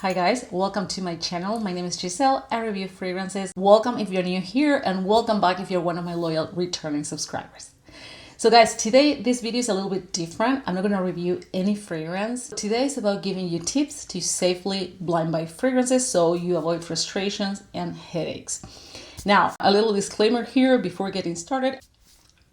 Hi guys, welcome to my channel. My name is Giselle. I review fragrances. Welcome if you're new here and welcome back if you're one of my loyal returning subscribers. So guys, today this video is a little bit different. I'm not going to review any fragrance. Today is about giving you tips to safely blind buy fragrances so you avoid frustrations and headaches. Now, a little disclaimer here before getting started.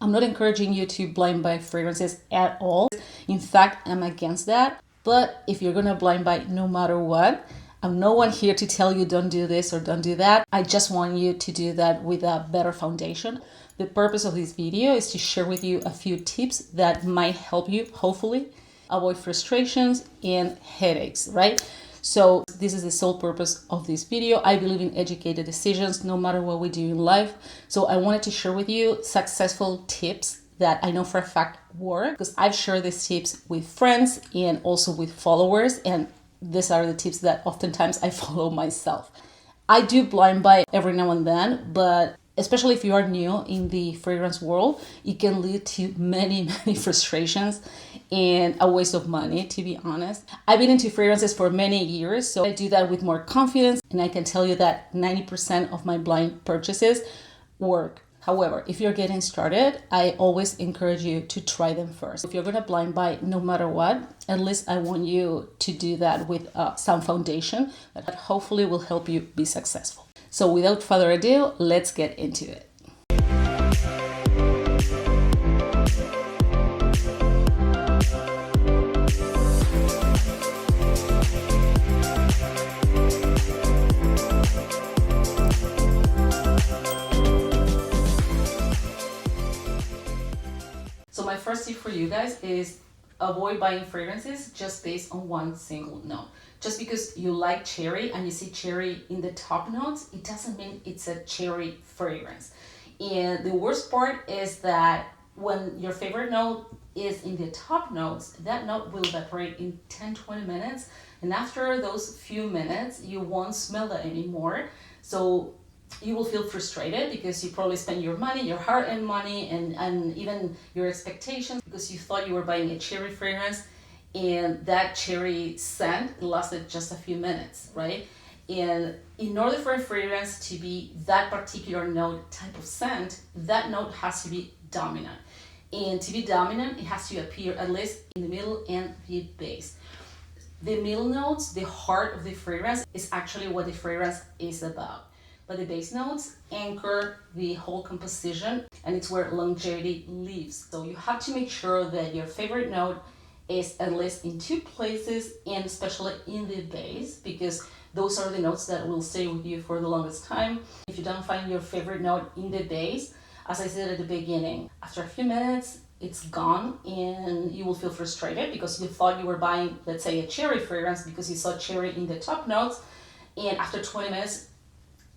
I'm not encouraging you to blind buy fragrances at all. In fact, I'm against that. But if you're gonna blind buy no matter what, I'm no one here to tell you don't do this or don't do that. I just want you to do that with a better foundation. The purpose of this video is to share with you a few tips that might help you, hopefully, avoid frustrations and headaches, right? So this is the sole purpose of this video. I believe in educated decisions no matter what we do in life. So I wanted to share with you successful tips that I know for a fact work, because I've shared these tips with friends and also with followers, and these are the tips that oftentimes I follow myself. I do blind buy every now and then, but especially if you are new in the fragrance world, it can lead to many frustrations and a waste of money, to be honest. I've been into fragrances for many years, so I do that with more confidence, and I can tell you that 90% of my blind purchases work. However, if you're getting started, I always encourage you to try them first. If you're going to blind buy no matter what, at least I want you to do that with some foundation that hopefully will help you be successful. So without further ado, let's get into it. So my first tip for you guys is avoid buying fragrances just based on one single note. Just because you like cherry and you see cherry in the top notes, it doesn't mean it's a cherry fragrance. And the worst part is that when your favorite note is in the top notes, that note will evaporate in 10-20 minutes. And after those few minutes, you won't smell that anymore. So you will feel frustrated because you probably spent your money, your hard-earned money, and even your expectations because you thought you were buying a cherry fragrance and that cherry scent lasted just a few minutes, right? And in order for a fragrance to be that particular note type of scent, that note has to be dominant. And to be dominant, it has to appear at least in the middle and the base. The middle notes, the heart of the fragrance, is actually what the fragrance is about. But the base notes anchor the whole composition, and it's where longevity lives. So you have to make sure that your favorite note is at least in two places, and especially in the base, because those are the notes that will stay with you for the longest time. If you don't find your favorite note in the base, as I said at the beginning, after a few minutes, it's gone and you will feel frustrated because you thought you were buying, let's say, a cherry fragrance because you saw cherry in the top notes, and after 20 minutes,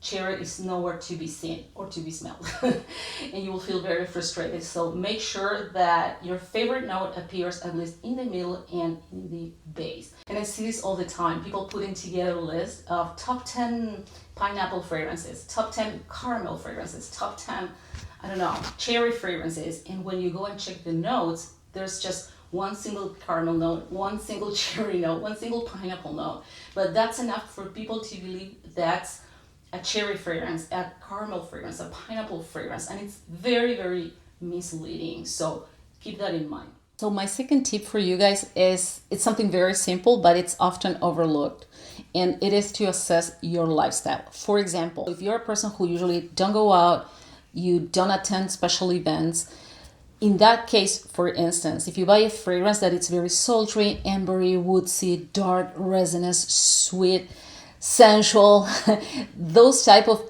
cherry is nowhere to be seen or to be smelled and you will feel very frustrated. So make sure that your favorite note appears at least in the middle and in the base. And I see this all the time, people putting together a list of top 10 pineapple fragrances, top 10 caramel fragrances, top 10 cherry fragrances, and when you go and check the notes, there's just one single caramel note, one single cherry note, one single pineapple note. But that's enough for people to believe that's a cherry fragrance, a caramel fragrance, a pineapple fragrance, and it's very misleading. So keep that in mind. So my second tip for you guys is, it's something very simple, but it's often overlooked, and it is to assess your lifestyle. For example, if you're a person who usually don't go out, you don't attend special events, in that case, for instance, if you buy a fragrance that it's very sultry, ambery, woodsy, dark, resinous, sweet, sensual, those type of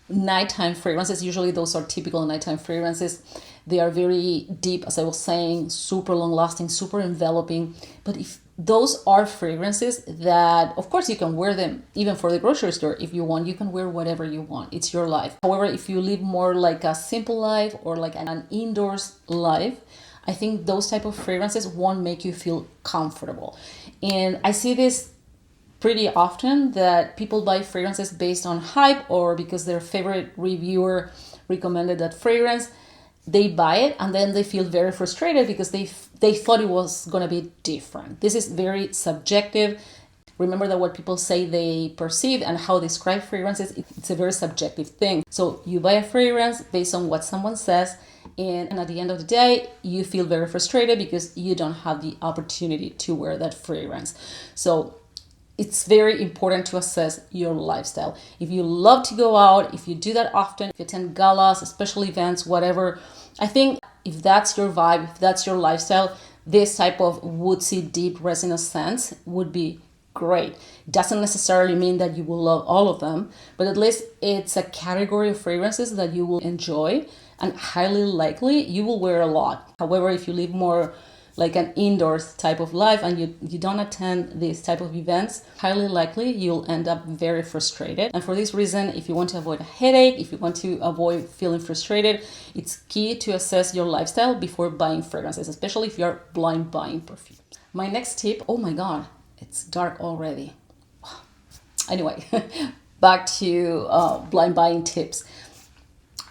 nighttime fragrances, usually those are typical nighttime fragrances. They are very deep, as I was saying, super long lasting, super enveloping. But if those are fragrances that, of course, you can wear them even for the grocery store if you want. You can wear whatever you want. It's your life. However, if you live more like a simple life or like an indoors life, I think those type of fragrances won't make you feel comfortable. And I see this pretty often, that people buy fragrances based on hype or because their favorite reviewer recommended that fragrance. They buy it and then they feel very frustrated because they thought it was going to be different. This is very subjective. Remember that what people say they perceive and how they describe fragrances, it's a very subjective thing. So you buy a fragrance based on what someone says, and at the end of the day, you feel very frustrated because you don't have the opportunity to wear that fragrance. So it's very important to assess your lifestyle. If you love to go out, if you do that often, if you attend galas, special events, whatever, I think if that's your vibe, if that's your lifestyle, this type of woodsy, deep resinous scents would be great. Doesn't necessarily mean that you will love all of them, but at least it's a category of fragrances that you will enjoy, and highly likely you will wear a lot. However, if you live more like an indoors type of life and you don't attend these type of events, highly likely you'll end up very frustrated. And for this reason, if you want to avoid a headache, if you want to avoid feeling frustrated, it's key to assess your lifestyle before buying fragrances, especially if you're blind buying perfumes. My next tip, oh my God, it's dark already. Anyway, back to blind buying tips.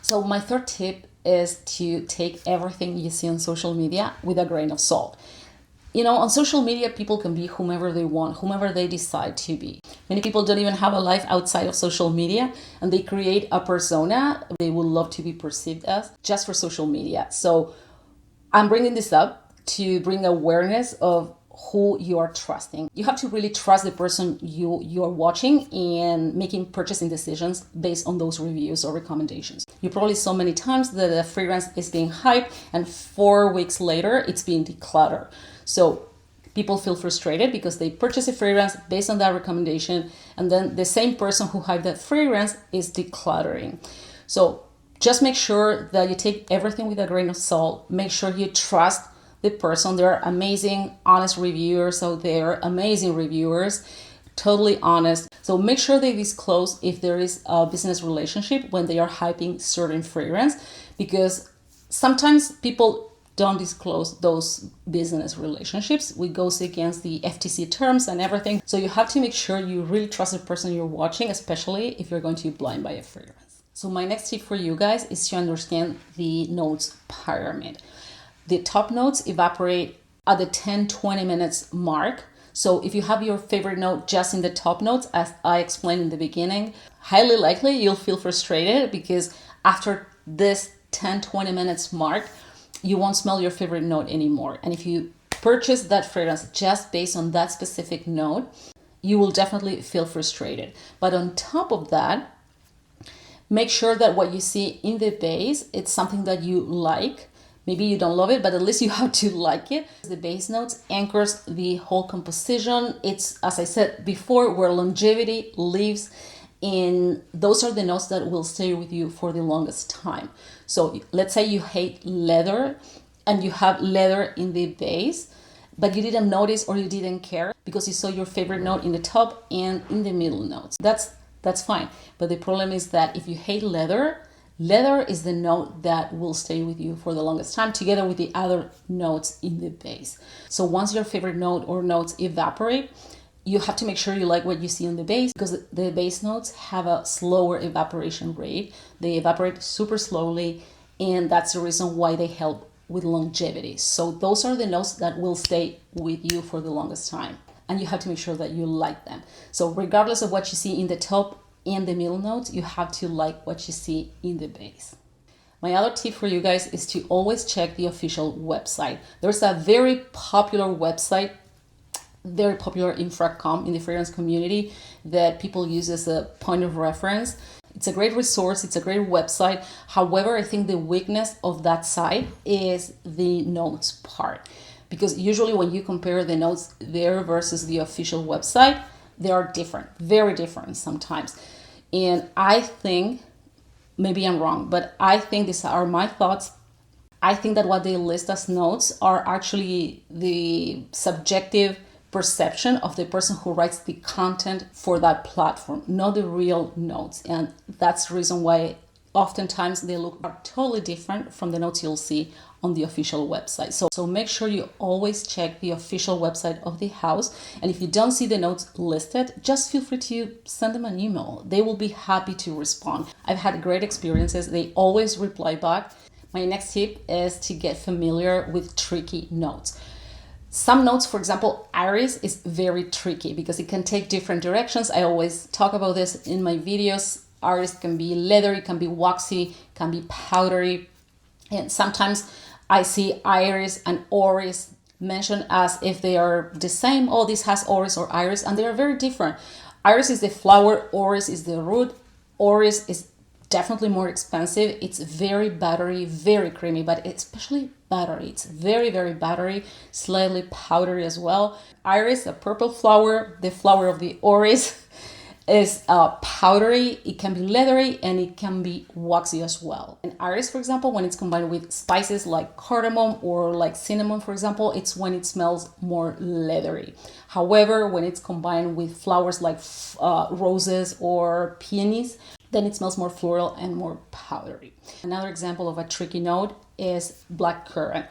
So my third tip is to take everything you see on social media with a grain of salt. You know, on social media, people can be whomever they want, whomever they decide to be. Many people don't even have a life outside of social media, and they create a persona they would love to be perceived as just for social media. So I'm bringing this up to bring awareness of who you are trusting. You have to really trust the person you're watching and making purchasing decisions based on those reviews or recommendations. You probably saw many times that a fragrance is being hyped and 4 weeks later it's being decluttered. So people feel frustrated because they purchase a fragrance based on that recommendation, and then the same person who hyped that fragrance is decluttering. So just make sure that you take everything with a grain of salt. Make sure you trust the person. There are amazing, honest reviewers out there, amazing reviewers, totally honest. So make sure they disclose if there is a business relationship when they are hyping certain fragrance, because sometimes people don't disclose those business relationships, which goes against the FTC terms and everything. So you have to make sure you really trust the person you're watching, especially if you're going to be blind buy a fragrance. So my next tip for you guys is to understand the notes pyramid. The top notes evaporate at the 10-20 minutes mark. So if you have your favorite note just in the top notes, as I explained in the beginning, highly likely you'll feel frustrated because after this 10-20 minutes mark, you won't smell your favorite note anymore. And if you purchase that fragrance just based on that specific note, you will definitely feel frustrated. But on top of that, make sure that what you see in the base, it's something that you like. Maybe you don't love it, but at least you have to like it. The base notes anchors the whole composition. It's, as I said before, where longevity lives, and those are the notes that will stay with you for the longest time. So let's say you hate leather and you have leather in the base, but you didn't notice or you didn't care because you saw your favorite note in the top and in the middle notes. That's fine. But the problem is that if you hate leather, leather is the note that will stay with you for the longest time, together with the other notes in the base. So once your favorite note or notes evaporate, you have to make sure you like what you see in the base, because the base notes have a slower evaporation rate. They evaporate super slowly, and that's the reason why they help with longevity. So those are the notes that will stay with you for the longest time, and you have to make sure that you like them. So regardless of what you see in the top and the middle notes, you have to like what you see in the base. My other tip for you guys is to always check the official website. There's a very popular website, very popular in Fragcom, in the fragrance community, that people use as a point of reference. It's a great resource, it's a great website. However, I think the weakness of that site is the notes part, because usually when you compare the notes there versus the official website, they are different, very different sometimes. And I think, maybe I'm wrong, but I think these are my thoughts. I think that what they list as notes are actually the subjective perception of the person who writes the content for that platform, not the real notes. And that's the reason why oftentimes they look totally different from the notes you'll see on the official website. So make sure you always check the official website of the house. And if you don't see the notes listed, just feel free to send them an email. They will be happy to respond. I've had great experiences. They always reply back. My next tip is to get familiar with tricky notes. Some notes, for example, iris is very tricky because it can take different directions. I always talk about this in my videos. Iris can be leathery, can be waxy, can be powdery. And sometimes I see iris and oris mentioned as if they are the same. Oh, this has oris or iris, and they are very different. Iris is the flower, oris is the root. Oris is definitely more expensive. It's very buttery, very creamy, but especially buttery. It's very, very buttery, slightly powdery as well. Iris, a purple flower, the flower of the oris, is powdery. It can be leathery and it can be waxy as well. And iris, for example, when it's combined with spices like cardamom or like cinnamon, for example, it's when it smells more leathery. However, when it's combined with flowers like roses or peonies, then it smells more floral and more powdery. Another example of a tricky note is blackcurrant.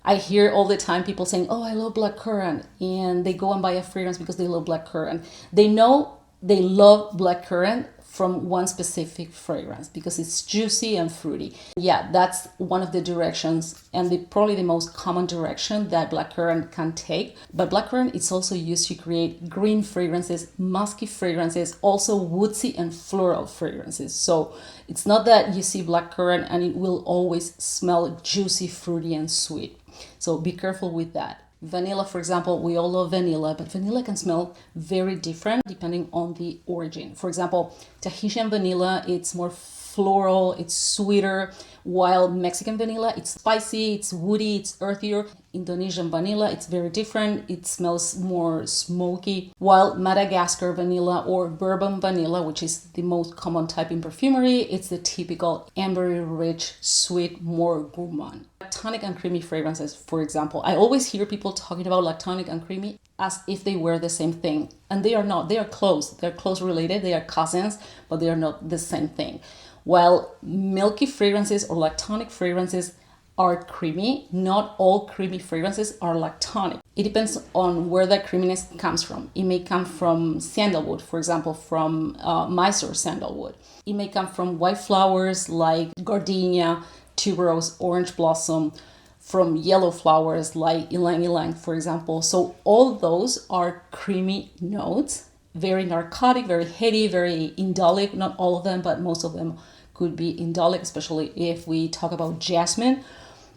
I hear all the time people saying, oh, I love blackcurrant, and they go and buy a fragrance because they love blackcurrant. They know they love blackcurrant from one specific fragrance because it's juicy and fruity. Yeah, that's one of the directions and probably the most common direction that blackcurrant can take. But blackcurrant is also used to create green fragrances, musky fragrances, also woodsy and floral fragrances. So it's not that you see blackcurrant and it will always smell juicy, fruity, and sweet. So be careful with that. Vanilla, for example, we all love vanilla, but vanilla can smell very different depending on the origin. For example, Tahitian vanilla, it's more floral, it's sweeter, while Mexican vanilla, it's spicy, it's woody, it's earthier. Indonesian vanilla, it's very different, it smells more smoky, while Madagascar vanilla or bourbon vanilla, which is the most common type in perfumery, it's the typical ambery, rich, sweet, more gourmand. Lactonic and creamy fragrances, for example. I always hear people talking about lactonic and creamy as if they were the same thing, and they are not. They are close. They're close related. They are cousins, but they are not the same thing. While milky fragrances or lactonic fragrances are creamy, not all creamy fragrances are lactonic. It depends on where that creaminess comes from. It may come from sandalwood, for example, from Mysore sandalwood. It may come from white flowers like gardenia, tuberose, orange blossom, from yellow flowers like ylang ylang, for example. So all those are creamy notes, very narcotic, very heady, very indolic. Not all of them, but most of them could be indolic, especially if we talk about jasmine,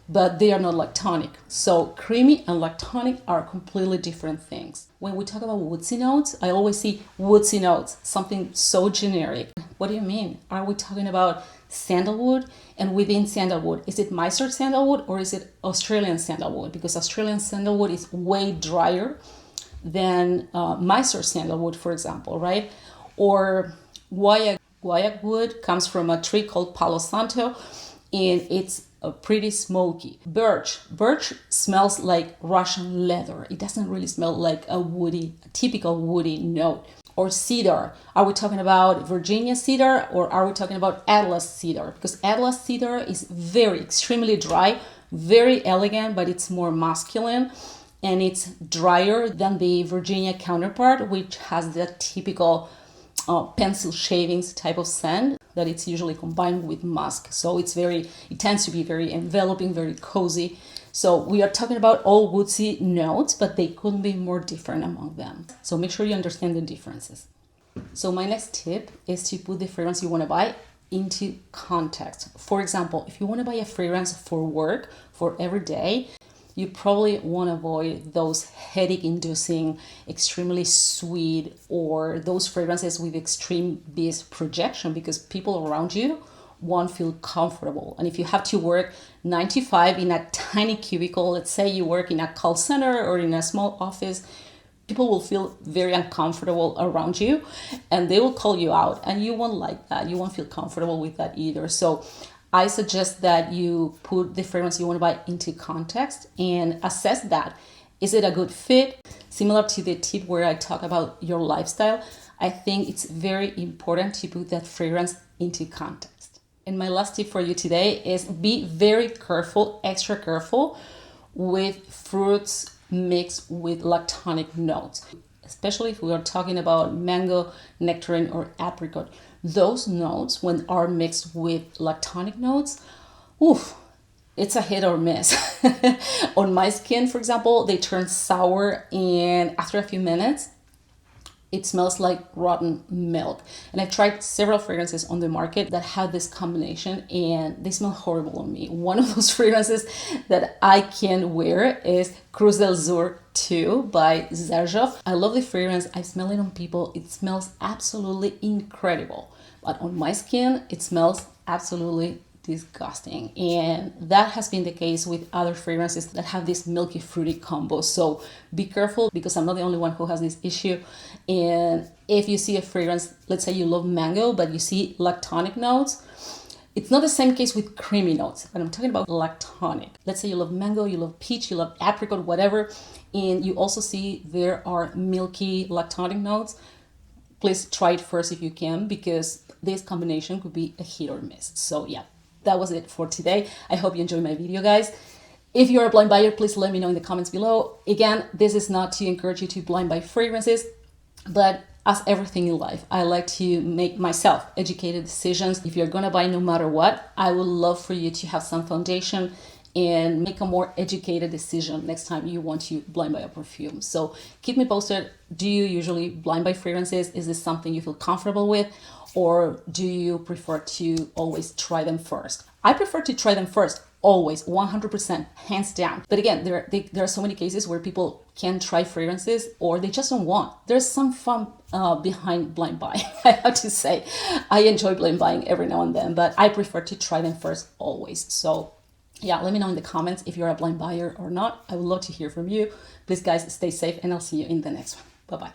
but they are not lactonic. So creamy and lactonic are completely different things. When we talk about woodsy notes, I always see woodsy notes, something so generic. What do you mean? Are we talking about sandalwood? And within sandalwood, is it Mysore sandalwood or is it Australian sandalwood? Because Australian sandalwood is way drier than Mysore sandalwood, for example, right? Or guaiac wood comes from a tree called Palo Santo, and it's pretty smoky. Birch smells like Russian leather. It doesn't really smell like a typical woody note. Or cedar. Are we talking about Virginia cedar or are we talking about Atlas cedar? Because Atlas cedar is very extremely dry, very elegant, but it's more masculine and it's drier than the Virginia counterpart, which has the typical pencil shavings type of scent that it's usually combined with musk. So it tends to be very enveloping, very cozy. So we are talking about all woodsy notes, but they couldn't be more different among them. So make sure you understand the differences. So my next tip is to put the fragrance you want to buy into context. For example, if you want to buy a fragrance for work, for every day, you probably want to avoid those headache-inducing, extremely sweet, or those fragrances with extreme bis projection, because people around you won't feel comfortable. And if you have to work 9 to 5 in a tiny cubicle, let's say you work in a call center or in a small office, people will feel very uncomfortable around you and they will call you out, and you won't like that. You won't feel comfortable with that either. So I suggest that you put the fragrance you want to buy into context and assess that. Is it a good fit? Similar to the tip where I talk about your lifestyle, I think it's very important to put that fragrance into context. And my last tip for you today is be very careful, extra careful with fruits mixed with lactonic notes, especially if we are talking about mango, nectarine, or apricot. Those notes, when are mixed with lactonic notes, it's a hit or miss. On my skin, for example, they turn sour, and after a few minutes, it smells like rotten milk. And I've tried several fragrances on the market that have this combination, and they smell horrible on me. One of those fragrances that I can wear is Cruz del Sur 2 by 𝙤𝙎. I love the fragrance. I smell it on people. It smells absolutely incredible. But on my skin, it smells absolutely disgusting. And that has been the case with other fragrances that have this milky fruity combo. So be careful, because I'm not the only one who has this issue. And if you see a fragrance, let's say you love mango, but you see lactonic notes, it's not the same case with creamy notes, but I'm talking about lactonic. Let's say you love mango, you love peach, you love apricot, whatever, and you also see there are milky lactonic notes. Please try it first if you can, because this combination could be a hit or miss. So yeah, that was it for today. I hope you enjoyed my video, guys. If you're a blind buyer, please let me know in the comments below. Again, this is not to encourage you to blind buy fragrances, but as everything in life, I like to make myself educated decisions. If you're gonna buy no matter what, I would love for you to have some foundation and make a more educated decision next time you want to blind buy a perfume. So keep me posted. Do you usually blind buy fragrances? Is this something you feel comfortable with? Or do you prefer to always try them first? I prefer to try them first, always, 100%, hands down. But again, there are so many cases where people can try fragrances or they just don't want. There's some fun behind blind buying, I have to say. I enjoy blind buying every now and then, but I prefer to try them first, always. So yeah, let me know in the comments if you're a blind buyer or not. I would love to hear from you. Please, guys, stay safe, and I'll see you in the next one. Bye-bye.